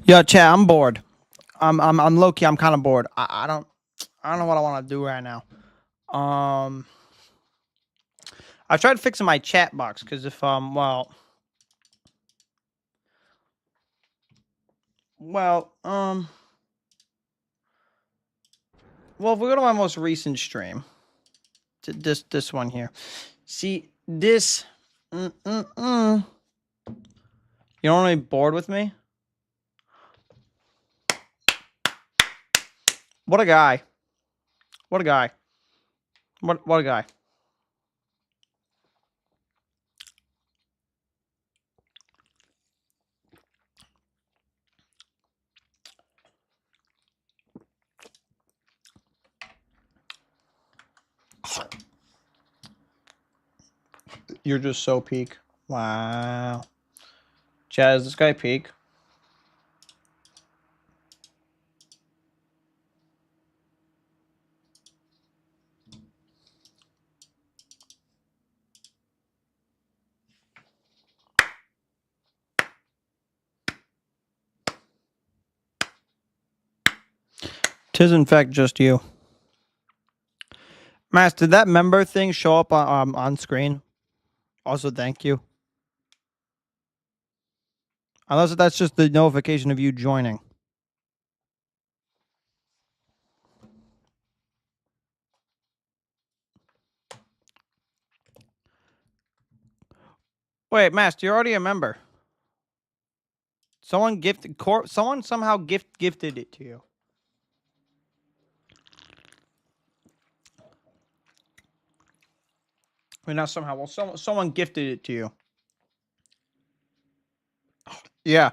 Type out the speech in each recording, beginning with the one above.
Yo, Chad, I'm bored. I'm low key. I'm kind of bored. I don't know what I want to do right now. Um, I tried fixing my chat box because if well well if we go to my most recent stream, to this one here, see this. You don't want to be bored with me? What a guy! What a guy! What a guy! You're just so peak. Wow. Chad, is this guy peak? Tis in fact just you. Mass, did that member thing show up on screen? Also, thank you. Unless that's just the notification of you joining. Wait, Master, you're already a member. Someone someone somehow gifted it to you. I mean, not somehow. Well, someone gifted it to you. Yeah.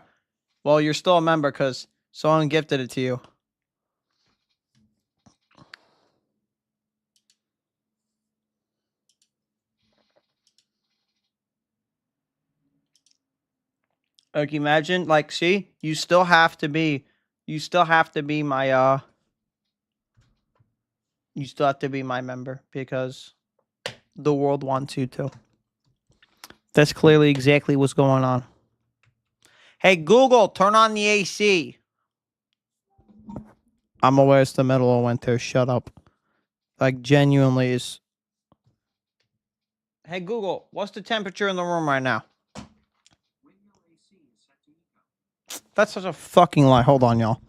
Well, you're still a member because someone gifted it to you. Like, imagine, like, see, you still have to be my you still have to be my member because the world wants you to. That's clearly exactly what's going on. Hey, Google, turn on the AC. I'm aware it's the middle of winter. Shut up. Like, genuinely is. Hey, Google, what's the temperature in the room right now? That's such a fucking lie. Hold on, y'all.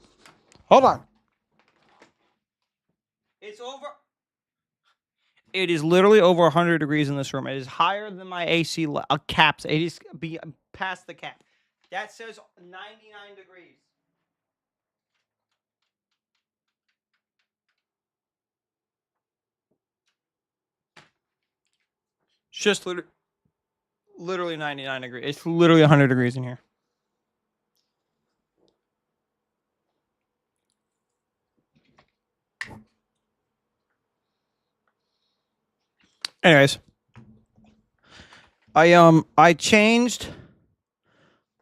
Hold on. It's over. It is literally over 100 degrees in this room. It is higher than my AC caps. It is past the cap. That says 99 degrees. It's just literally 99 degrees. It's literally 100 degrees in here. Anyways, I changed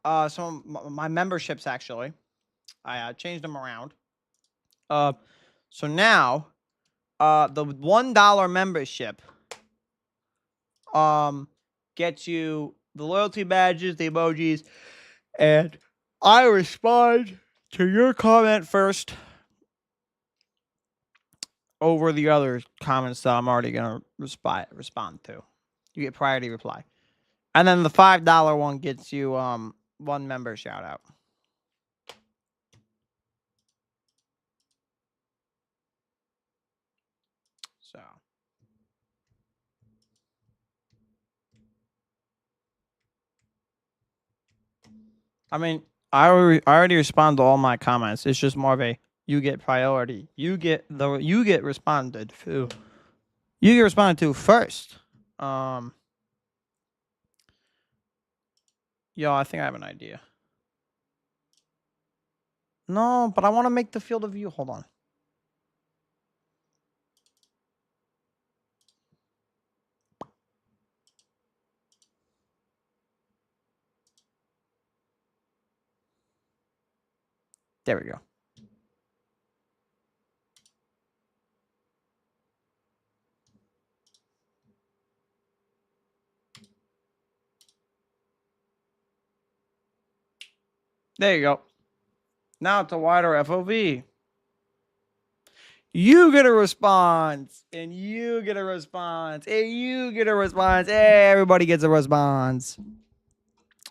some of my memberships actually. I changed them around. So now the $1 membership gets you the loyalty badges, the emojis, and I respond to your comment first over the other comments that I'm already gonna respond to. You get priority reply. And then the $5 one gets you one member shout out. So I mean, I already respond to all my comments. It's just more of a you get priority. You get responded to. You get responded to first. Yo, I think I have an idea. No, but I want to make the field of view. Hold on. There we go. There you go. Now it's a wider FOV. You get a response, and you get a response, and you get a response. Everybody gets a response.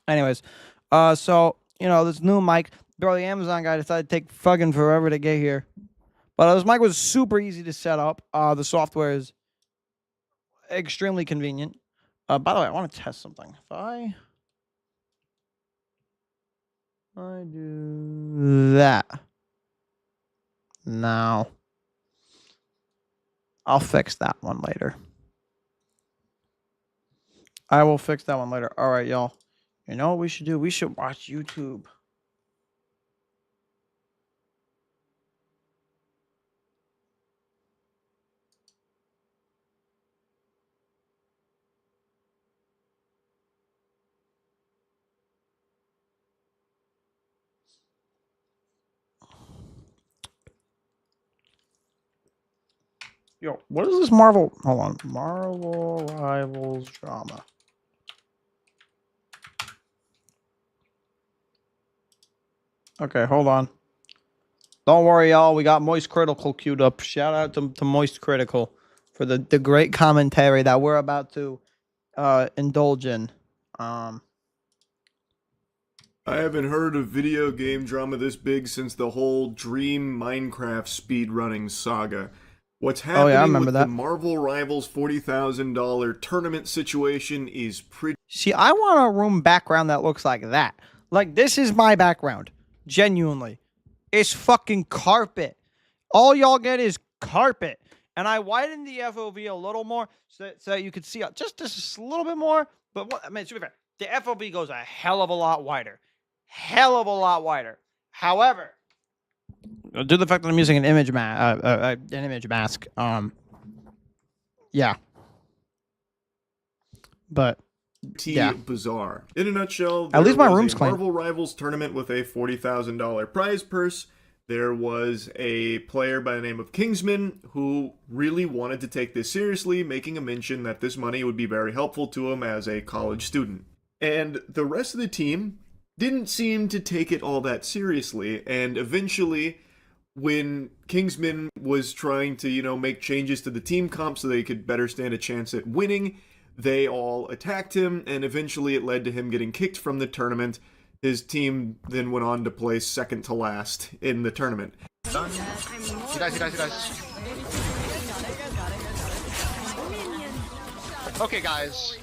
Anyways, so this new mic, bro, the Amazon guy decided to take fucking forever to get here, but this mic was super easy to set up. The software is extremely convenient. By the way, I want to test something. If I do that now, I'll fix that one later. I will fix that one later. All right, y'all. You know what we should do? We should watch YouTube. Yo, what is this Marvel? Hold on. Marvel Rivals drama. Okay, hold on. Don't worry, y'all. We got Moist Critical queued up. Shout out to Moist Critical for the great commentary that we're about to indulge in. I haven't heard of video game drama this big since the whole Dream Minecraft speedrunning saga. What's happening I remember with that. the Marvel Rivals $40,000 tournament situation is pretty... See, I want a room background that looks like that. Like, this is my background. Genuinely. It's fucking carpet. All y'all get is carpet. And I widened the FOV a little more so you could see just a little bit more. But what I mean, to be fair, the FOV goes a hell of a lot wider. Hell of a lot wider. However, due to the fact that I'm using an image mask, yeah. But yeah, bizarre. In a nutshell, at least my room's a clean. Marvel Rivals tournament with a $40,000 prize purse. There was a player by the name of Kingsman who really wanted to take this seriously, making a mention that this money would be very helpful to him as a college student. And the rest of the team didn't seem to take it all that seriously, and eventually, when Kingsman was trying to, make changes to the team comp so they could better stand a chance at winning, they all attacked him, and eventually it led to him getting kicked from the tournament. His team then went on to place second to last in the tournament. He dies. Okay, guys.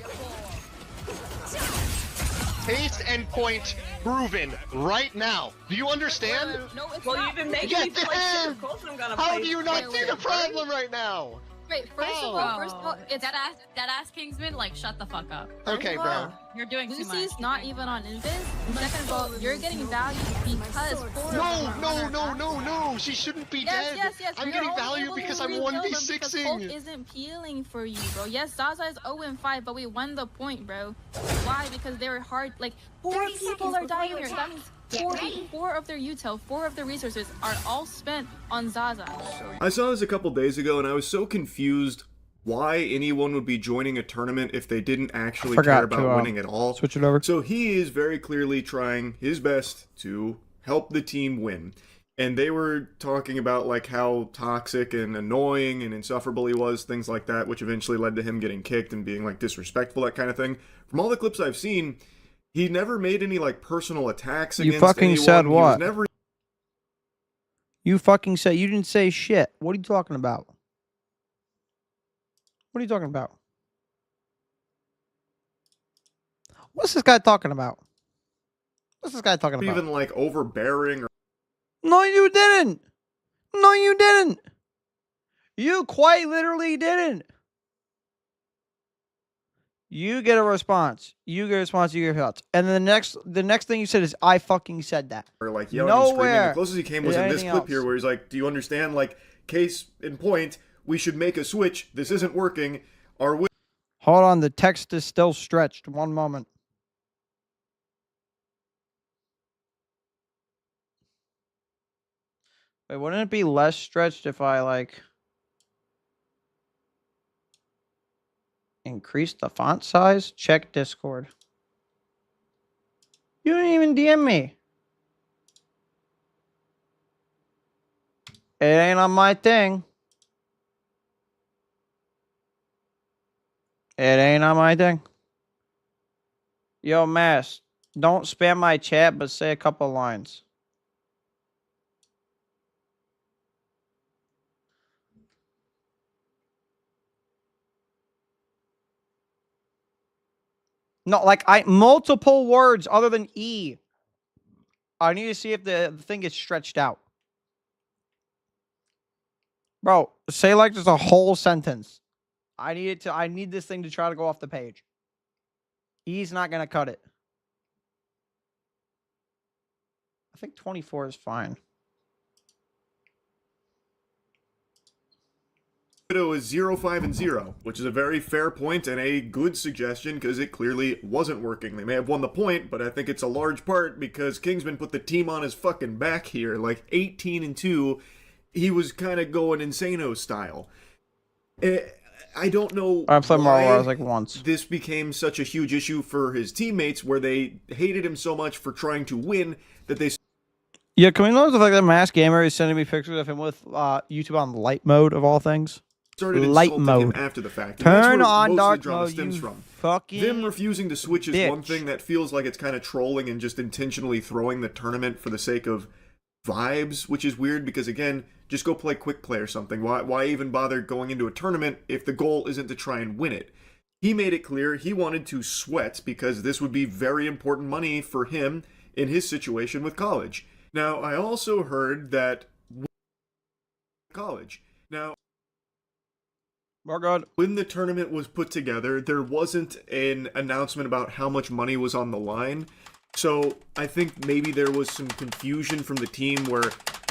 Haste and point proven right now. Do you understand? No, it's well, not. you've been making Yes, me play it is. Of course I'm gonna How play do you not see the problem right now? Wait, first of all, it's that ass Kingsman. Like, shut the fuck up. Okay, bro. You're doing too much. Lucy's not even on Invis. Second of all, you're getting value because No. She shouldn't be dead. Yes. I'm getting value because I'm 1v6ing. Hulk isn't peeling for you, bro. Yes, Zaza is 0-5, but we won the point, bro. Why? Because they were hard. Like, 4 people are dying here. That means four of their util, 4 of their resources are all spent on Zaza. I saw this a couple days ago, and I was so confused why anyone would be joining a tournament if they didn't actually care about winning at all. Switch it over. So he is very clearly trying his best to help the team win. And they were talking about like how toxic and annoying and insufferable he was, things like that, which eventually led to him getting kicked and being like disrespectful, that kind of thing. From all the clips I've seen, he never made any like personal attacks against anyone. You fucking said what? Never... You fucking said, you didn't say shit. What are you talking about? What are you talking about? What's this guy talking about? What's this guy talking about? Even like overbearing or... No, you didn't. No, you didn't. You quite literally didn't. You get a response. You get a response. You get thoughts. And then the next thing you said is, I fucking said that. Or like yelling and screaming. The closest he came was in this clip here where he's like, do you understand? Like, case in point, we should make a switch. This isn't working. Hold on. The text is still stretched. One moment. Wait, wouldn't it be less stretched if I, like, increase the font size? Check Discord. You didn't even DM me. It ain't on my thing. It ain't on my thing. Yo, Mass, don't spam my chat, but say a couple lines. No, like multiple words other than E. I need to see if the thing is stretched out. Bro, say like just a whole sentence. I need this thing to try to go off the page. E's not gonna cut it. I think 24 is fine. Widow is 0, 5, and 0, which is a very fair point and a good suggestion because it clearly wasn't working. They may have won the point, but I think it's a large part because Kingsman put the team on his fucking back here. Like 18 and 2, he was kind of going Insano style. I don't know I played Marvel why Wars like once. this became such a huge issue for his teammates where they hated him so much for trying to win that they Yeah, can we know the fact that Mass Gamer is sending me pictures of him with YouTube on light mode of all things? started Light insulting mode. him after the fact. And that's Turn where on most dark of the drama mode, stems you from. fucking Them refusing to switch is one bitch. thing that feels like it's kind of trolling and just intentionally throwing the tournament for the sake of vibes, which is weird because, again, just go play quick play or something. Why even bother going into a tournament if the goal isn't to try and win it? He made it clear he wanted to sweat because this would be very important money for him in his situation with college. Now, I also heard that college. Now, We're good. when the tournament was put together, there wasn't an announcement about how much money was on the line. So I think maybe there was some confusion from the team where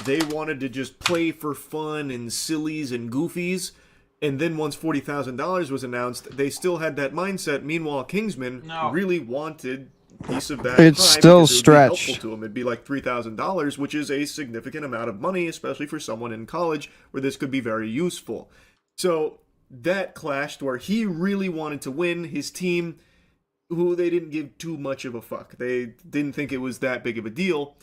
they wanted to just play for fun and sillies and goofies. And then once $40,000 was announced, they still had that mindset. Meanwhile, Kingsman really wanted a piece of that It's pie still because it would be helpful stretched. to him. It'd be like $3,000, which is a significant amount of money, especially for someone in college where this could be very useful. So that clashed where he really wanted to win. His team, who they didn't give too much of a fuck. They didn't think it was that big of a deal.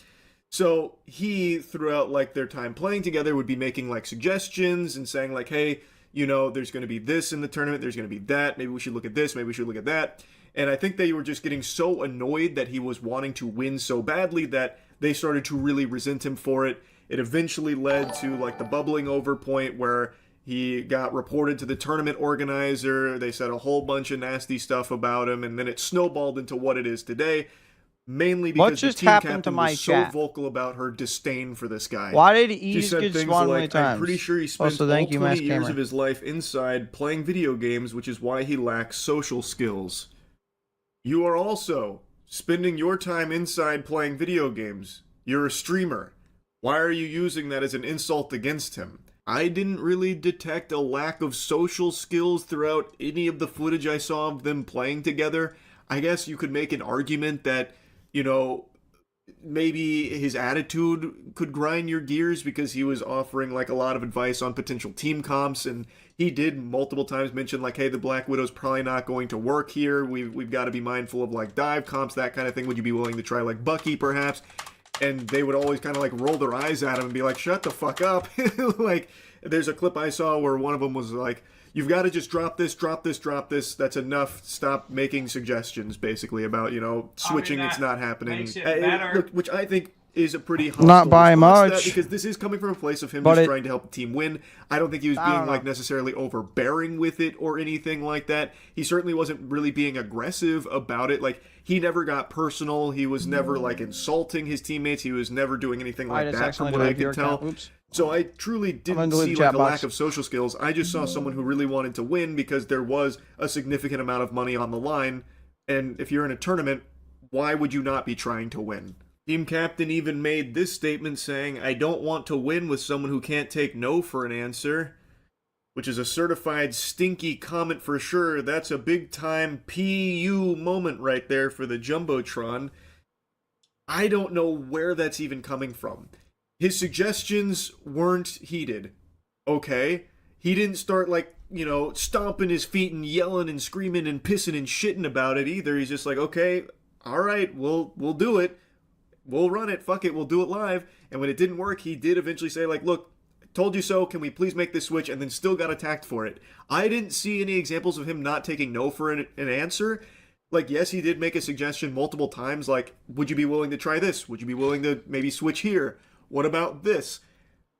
So he, throughout like their time playing together, would be making like suggestions and saying like, hey, you know, there's going to be this in the tournament, there's going to be that, maybe we should look at this, maybe we should look at that. And I think they were just getting so annoyed that he was wanting to win so badly that they started to really resent him for it. It eventually led to like the bubbling over point where he got reported to the tournament organizer. They said a whole bunch of nasty stuff about him, and then it snowballed into what it is today. Mainly What because the just team happened to captain my was so chat? vocal about her disdain for this guy. Why did She he said get things spawned many like, times? I'm pretty sure he spent Also, all thank you, 20 Mass years Gamer. of his life inside playing video games, which is why he lacks social skills. You are also spending your time inside playing video games. You're a streamer. Why are you using that as an insult against him? I didn't really detect a lack of social skills throughout any of the footage I saw of them playing together. I guess you could make an argument that, you know, maybe his attitude could grind your gears because he was offering like a lot of advice on potential team comps, and he did multiple times mention like, hey, the Black Widow's probably not going to work here. We've got to be mindful of like dive comps, that kind of thing. Would you be willing to try like Bucky perhaps? And they would always kind of like roll their eyes at him and be like, shut the fuck up. Like, there's a clip I saw where one of them was like, you've got to just drop this, drop this, drop this. That's enough. Stop making suggestions, basically, about, you know, switching. It's not happening. makes it better. Look, which I think is a pretty hostile Not by response to that, much. because this is coming from a place of him But just it- trying to help the team win. I don't think he was I being don't like know. necessarily overbearing with it or anything like that. He certainly wasn't really being aggressive about it. Like, he never got personal. He was never like insulting his teammates. He was never doing anything I like just that, from accidentally what I deleted your could tell. account. Oops. So I truly didn't gonna delete see the like chat a box. lack of social skills. I just saw someone who really wanted to win because there was a significant amount of money on the line. And if you're in a tournament, why would you not be trying to win? Team captain even made this statement saying, I don't want to win with someone who can't take no for an answer, which is a certified stinky comment for sure. That's a big time PU moment right there for the Jumbotron. I don't know where that's even coming from. His suggestions weren't heeded. Okay? He didn't start like, you know, stomping his feet and yelling and screaming and pissing and shitting about it either. He's just like, okay, all right, we'll do it. We'll run it. Fuck it. We'll do it live. And when it didn't work, he did eventually say like, look, told you so, can we please make this switch, and then still got attacked for it. I didn't see any examples of him not taking no for an answer. Like, yes, he did make a suggestion multiple times, like, would you be willing to try this? Would you be willing to maybe switch here? What about this?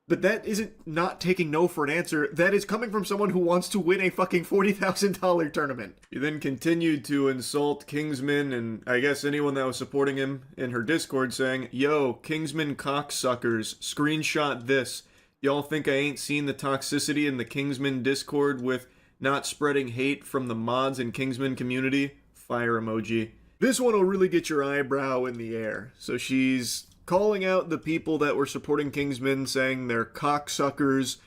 But that isn't not taking no for an answer. That is coming from someone who wants to win a fucking $40,000 tournament. He then continued to insult Kingsman and I guess anyone that was supporting him in her Discord, saying, "Yo, Kingsman cocksuckers, screenshot this. Y'all think I ain't seen the toxicity in the Kingsman Discord with not spreading hate from the mods and Kingsman community?" Fire emoji. This one will really get your eyebrow in the air. So she's calling out the people that were supporting Kingsman, saying they're cocksuckers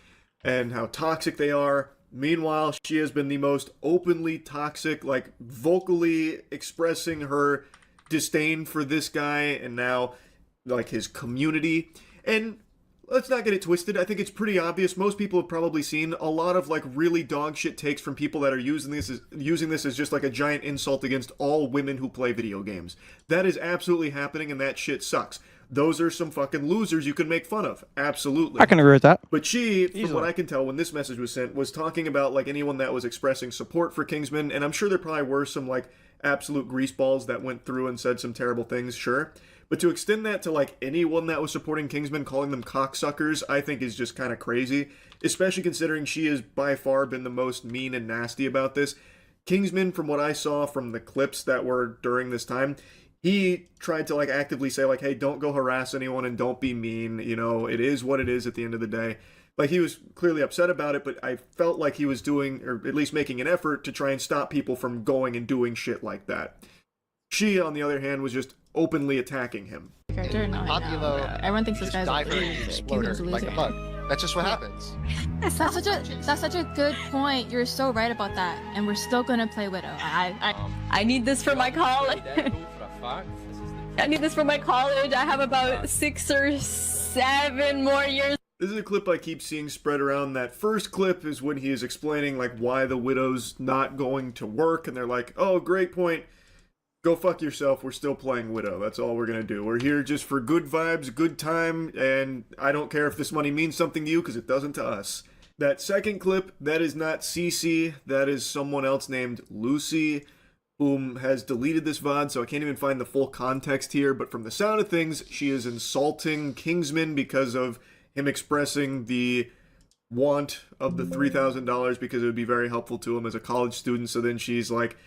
and how toxic they are. Meanwhile, she has been the most openly toxic, like vocally expressing her disdain for this guy and now like his community. And let's not get it twisted. I think it's pretty obvious. Most people have probably seen a lot of like really dog shit takes from people that are using this as just like a giant insult against all women who play video games. That is absolutely happening, and that shit sucks. Those are some fucking losers you can make fun of. Absolutely. I can agree with that. But she, from what I can tell when this message was sent, was talking about like anyone that was expressing support for Kingsman, and I'm sure there probably were some like absolute greaseballs that went through and said some terrible things, sure. But to extend that to like anyone that was supporting Kingsman, calling them cocksuckers, I think is just kind of crazy, especially considering she has by far been the most mean and nasty about this. Kingsman, from what I saw from the clips that were during this time, he tried to like actively say like, hey, don't go harass anyone and don't be mean. You know, it is what it is at the end of the day. Like, he was clearly upset about it, but I felt like he was doing, or at least making an effort to try and stop people from going and doing shit like that. She, on the other hand, was just openly attacking him. Character? No, I know, bro. Everyone thinks this guy's a loser. Kingsman's a like a loser. bug. That's just what happens. That's such a good point. You're so right about that. And we're still gonna play Widow. I need this for my college. I need this for my college. I have about 6 or 7 more years. This is a clip I keep seeing spread around. That first clip is when he is explaining like why the Widow's not going to work, and they're like, oh, great point. Go fuck yourself, we're still playing Widow. That's all we're gonna do. We're here just for good vibes, good time, and I don't care if this money means something to you, because it doesn't to us. That second clip, that is not Cece, that is someone else named Lucy, whom has deleted this VOD, so I can't even find the full context here, but from the sound of things, she is insulting Kingsman because of him expressing the want of the $3,000 because it would be very helpful to him as a college student, so then she's like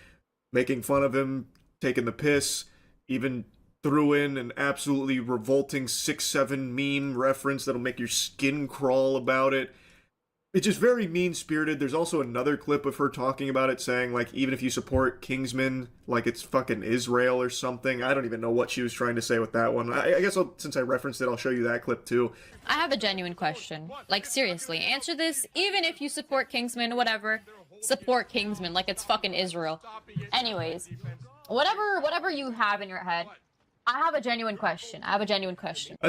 making fun of him, taking the piss, even threw in an absolutely revolting 6-7 meme reference that'll make your skin crawl about it. It's just very mean-spirited. There's also another clip of her talking about it, saying, like, even if you support Kingsman, like it's fucking Israel or something. I don't even know what she was trying to say with that one. I guess since I referenced it, I'll show you that clip too. I have a genuine question. Like, seriously, answer this. Even if you support Kingsman, whatever, support Kingsman like it's fucking Israel. Anyways, whatever you have in your head, I have a genuine question. I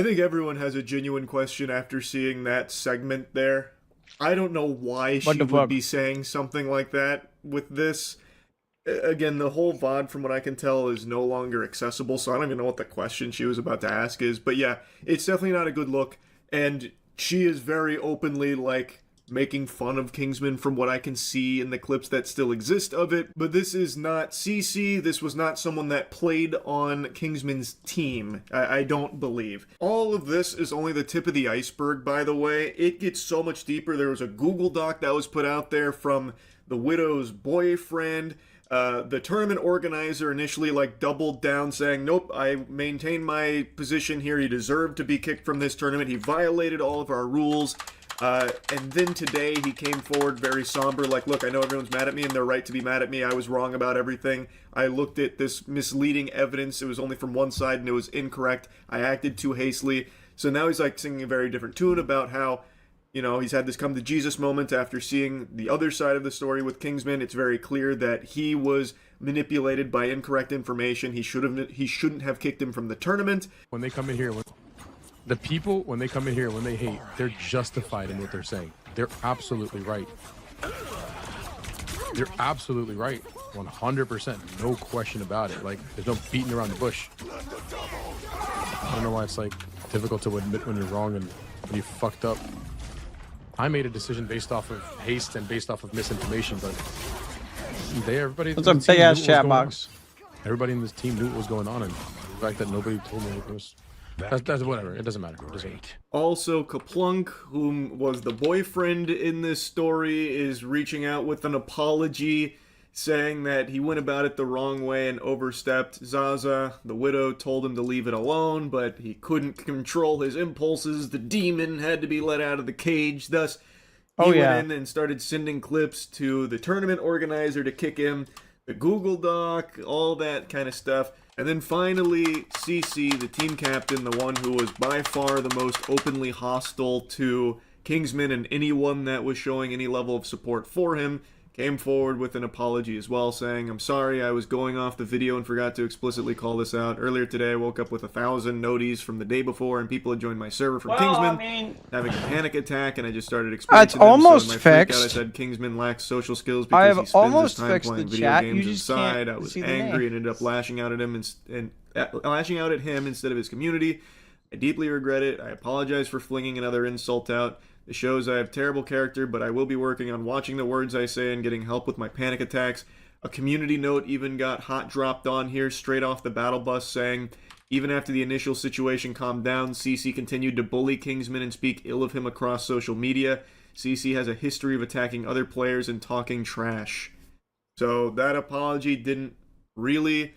think everyone has a genuine question after seeing that segment there. I don't know why she would be saying something like that with this. Again, the whole VOD, from what I can tell, is no longer accessible, so I don't even know what the question she was about to ask is. But yeah, it's definitely not a good look, and she is very openly, like, making fun of Kingsman from what I can see in the clips that still exist of it. But this is not Cece. This was not someone that played on Kingsman's team. I don't believe. All of this is only the tip of the iceberg, by the way. It gets so much deeper. There was a Google Doc that was put out there from the Widow's boyfriend. The tournament organizer initially like doubled down, saying, nope, I maintain my position here. He deserved to be kicked from this tournament. He violated all of our rules. And then today he came forward very somber, like, look, I know everyone's mad at me and they're right to be mad at me. I was wrong about everything. I looked at this misleading evidence. It was only from one side and it was incorrect. I acted too hastily. So now he's like singing a very different tune about how, you know, he's had this come to Jesus moment after seeing the other side of the story with Kingsman. It's very clear that he was manipulated by incorrect information. He shouldn't have kicked him from the tournament. When they come in here, the people, when they come in here, when they hate, they're justified in what they're saying. They're absolutely right. They're absolutely right. 100%. No question about it. Like, there's no beating around the bush. I don't know why it's, like, difficult to admit when you're wrong and when you fucked up. I made a decision based off of haste and based off of misinformation, but everybody. That's a in the team big ass knew what was chat going on. box. Everybody in this team knew what was going on, and the fact that nobody told me it was. That's whatever. It doesn't matter. It doesn't. Also, Kaplunk, whom was the boyfriend in this story, is reaching out with an apology, saying that he went about it the wrong way and overstepped. Zaza, the widow, told him to leave it alone, but he couldn't control his impulses. The demon had to be let out of the cage. Thus, he went in and started sending clips to the tournament organizer to kick him, the Google Doc, all that kind of stuff. And then finally, CC, the team captain, the one who was by far the most openly hostile to Kingsman and anyone that was showing any level of support for him, came forward with an apology as well, saying, "I'm sorry, I was going off the video and forgot to explicitly call this out. Earlier today, I woke up with 1,000 noties from the day before, and people had joined my server from Kingsman, having a panic attack, and I just started experiencing them. Almost so in my freak fixed. out, I said Kingsman lacks social skills I because have he spends almost his time fixed playing the video chat. games You just inside. can't I was see the angry name. and ended up lashing out at him lashing out at him instead of his community. I deeply regret it. I apologize for flinging another insult out. It shows I have terrible character, but I will be working on watching the words I say and getting help with my panic attacks." A community note even got hot dropped on here straight off the battle bus saying, "Even after the initial situation calmed down, CC continued to bully Kingsman and speak ill of him across social media. CC has a history of attacking other players and talking trash." So that apology didn't really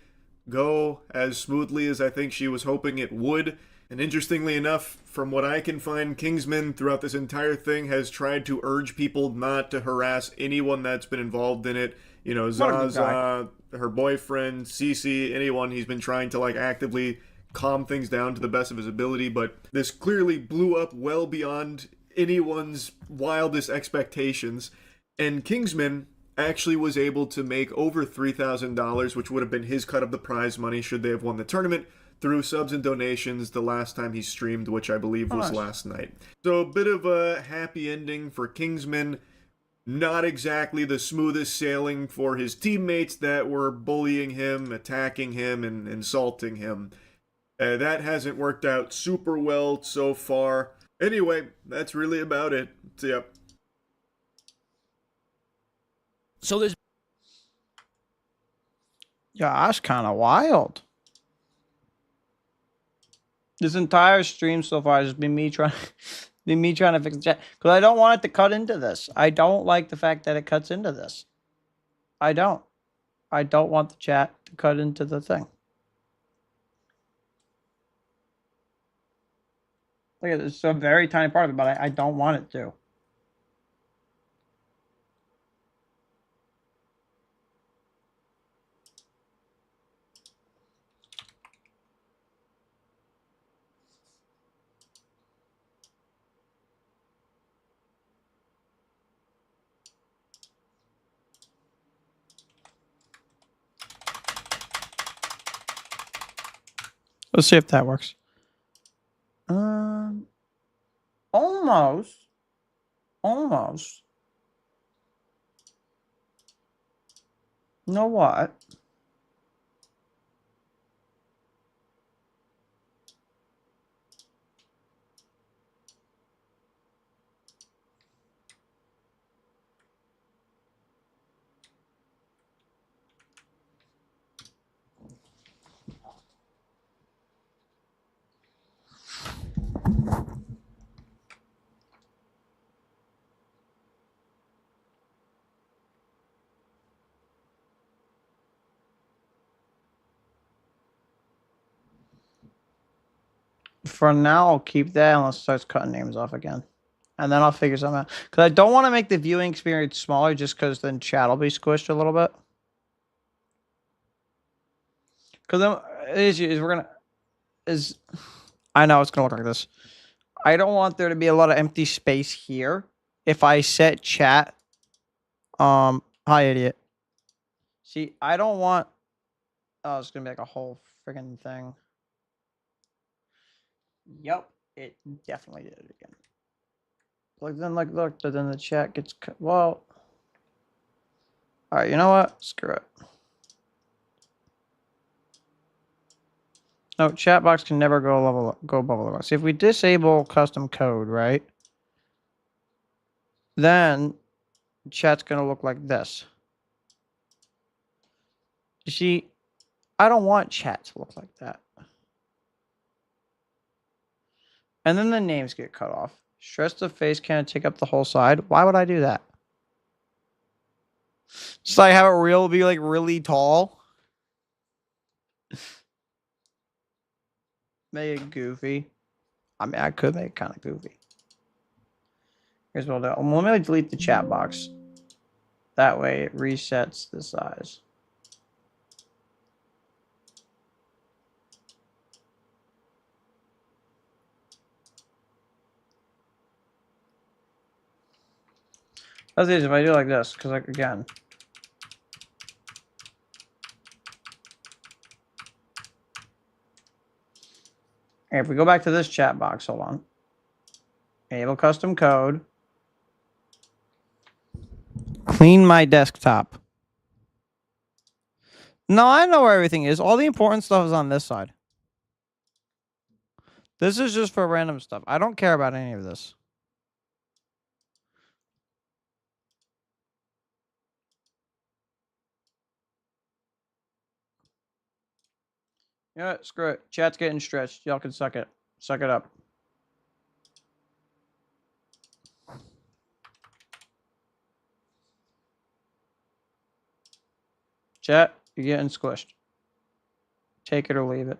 go as smoothly as I think she was hoping it would. And interestingly enough, from what I can find, Kingsman throughout this entire thing has tried to urge people not to harass anyone that's been involved in it. You know, Zaza, her boyfriend, Cece, anyone. He's been trying to actively calm things down to the best of his ability, but this clearly blew up well beyond anyone's wildest expectations. And Kingsman actually was able to make over $3,000, which would have been his cut of the prize money should they have won the tournament, through subs and donations the last time he streamed, which I believe was last night. So a bit of a happy ending for Kingsman. Not exactly the smoothest sailing for his teammates that were bullying him, attacking him, and insulting him. That hasn't worked out super well so far. Anyway, that's really about it. So, yep. So there's Yeah, that's kind of wild. This entire stream so far has been me trying, to fix the chat because I don't want it to cut into this. I don't like the fact that it cuts into this. I don't want the chat to cut into the thing. Look at this. It's a very tiny part of it, but I don't want it to. Let's see if that works. Almost. You know what? For now, I'll keep that unless it starts cutting names off again. And then I'll figure something out. Because I don't want to make the viewing experience smaller just because then chat will be squished a little bit. Because the issue is I know it's going to look like this. I don't want there to be a lot of empty space here. If I set chat, hi idiot. See, I don't want, oh, it's going to be like a whole friggin' thing. Yep, it definitely did it again. Look, but then the chat gets cut. Well, all right, you know what? Screw it. No, chat box can never go above 11. See, if we disable custom code, right? then chat's gonna look like this. You see, I don't want chat to look like that. And then the names get cut off. Stretch the face can't take up the whole side. Why would I do that? Just like have it be like really tall. Make it goofy. I mean, I could make it kind of goofy. Here's what I'll do. Let me delete the chat box. That way it resets the size. That's easy if I do like this, because like again. If we go back to this chat box, hold on. Enable custom code. Clean my desktop. No, I know where everything is. All the important stuff is on this side. This is just for random stuff. I don't care about any of this. Yeah, screw it. Chat's getting stretched. Y'all can suck it. Suck it up. Chat, you're getting squished. Take it or leave it.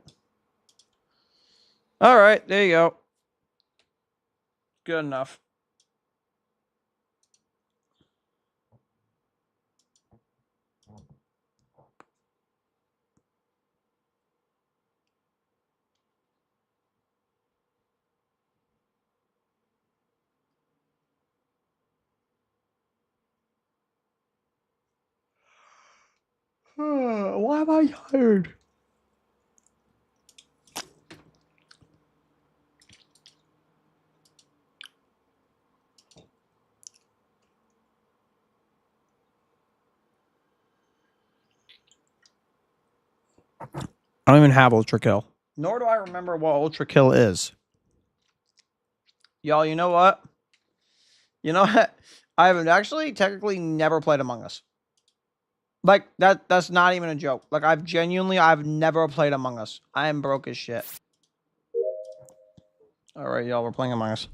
All right, there you go. Good enough. Why am I tired? I don't even have Ultra Kill. Nor do I remember what Ultra Kill is. Y'all, you know what? You know what? I haven't actually technically never played Among Us. Like, that's not even a joke. Like, I've never played Among Us. I am broke as shit. Alright, y'all, we're playing Among Us.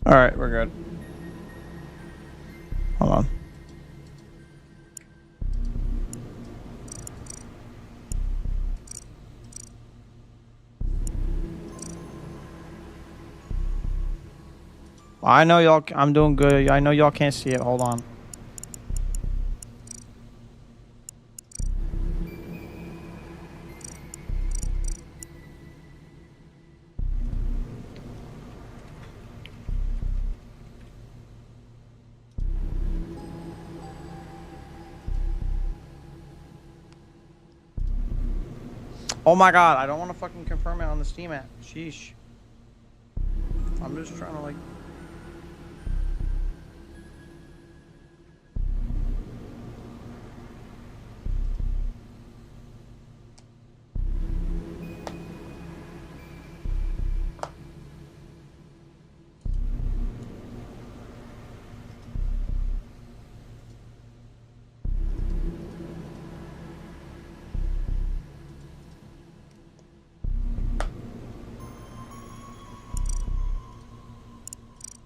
Alright, we're good. Hold on. I know y'all, I'm doing good. I know y'all can't see it. Hold on. Oh my god, I don't want to fucking confirm it on the Steam app. Sheesh. I'm just trying to like...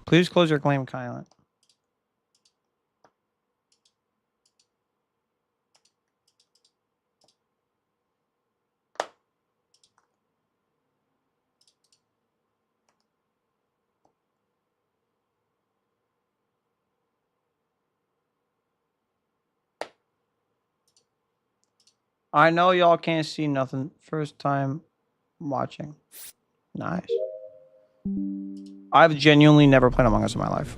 Please close your claim, Kylan. I know y'all can't see nothing. First time watching. Nice. I've genuinely never played Among Us in my life.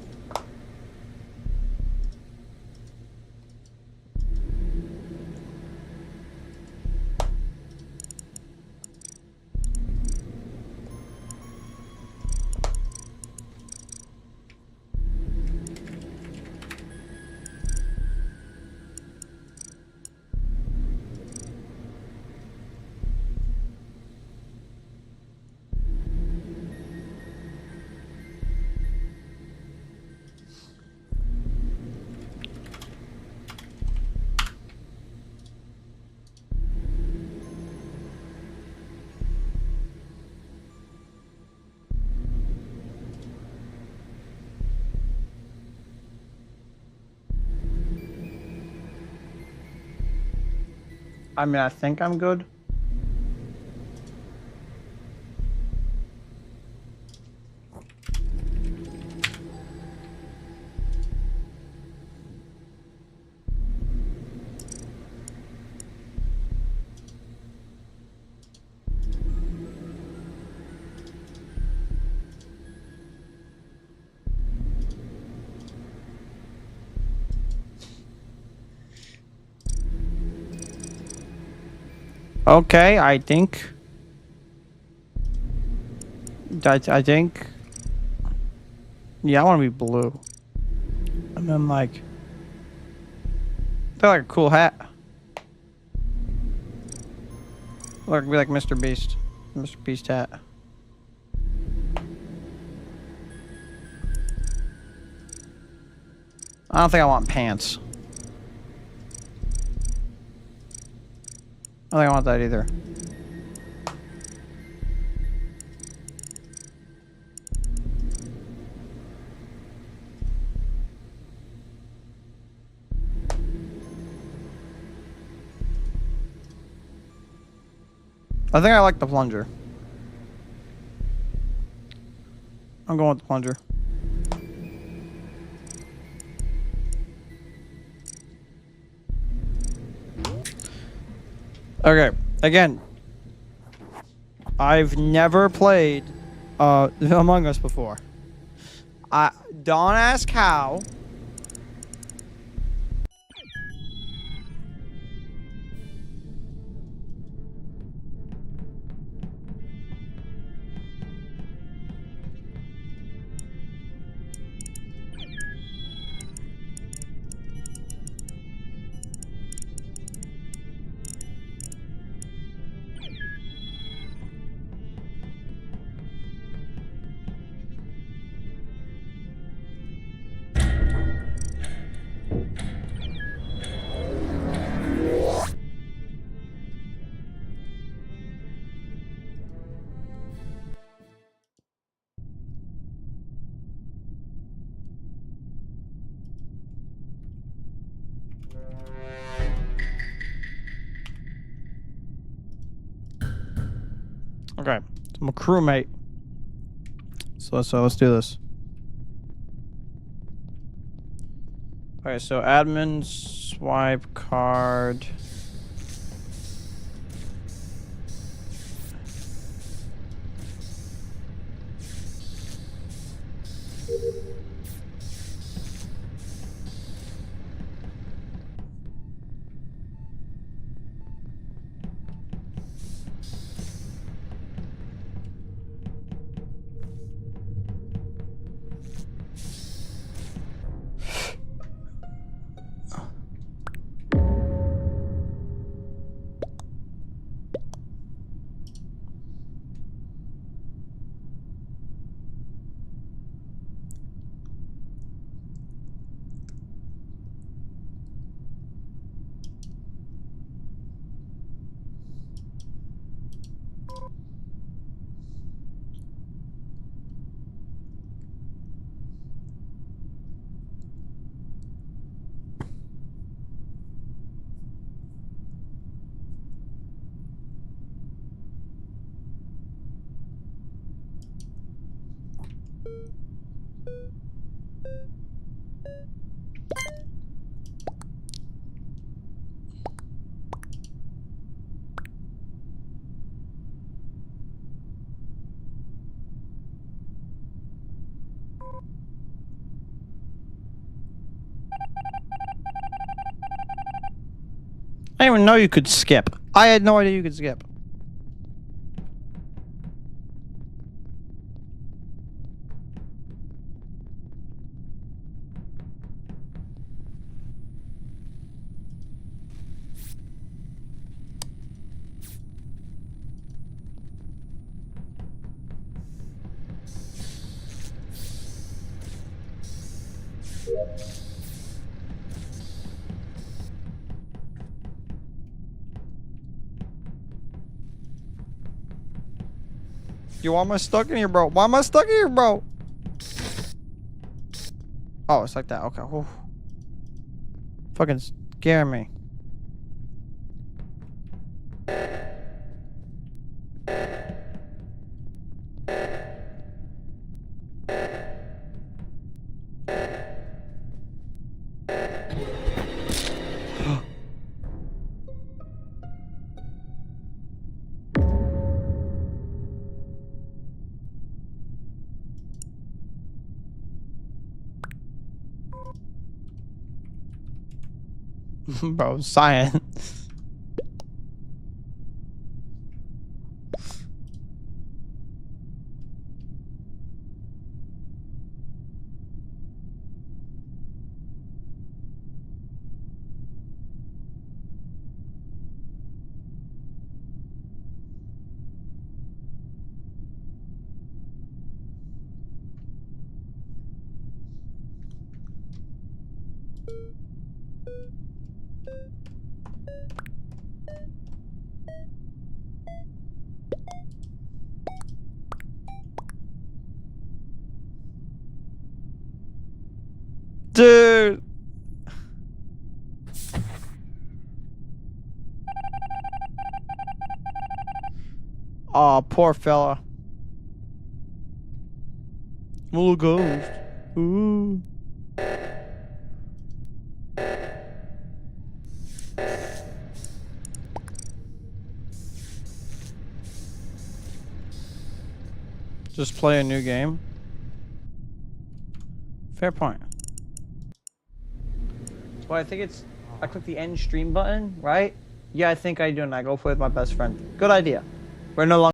I mean, I think I'm good. Okay, I think. I think. Yeah, I want to be blue. And then like. They're like a cool hat. Look, be like Mr. Beast. Mr. Beast hat. I don't think I want pants. I don't think I want that either. I think I like the plunger. I'm going with the plunger. Okay, again, I've never played Among Us before. Don't ask how. Okay, so I'm a crewmate. So let's do this. Okay, so admin swipe card. I didn't even know you could skip. I had no idea you could skip. Yo, why am I stuck in here, bro? Why am I stuck in here, bro? Oh, it's like that. Okay. Whew. Fucking scare me. Bro, science. Dude. Oh, poor fella. Little ghost. Ooh. Just play a new game. Fair point. Well, I think it's. I click the end stream button, right? Yeah, I think I do, and I go play with my best friend. Good idea. We're no longer.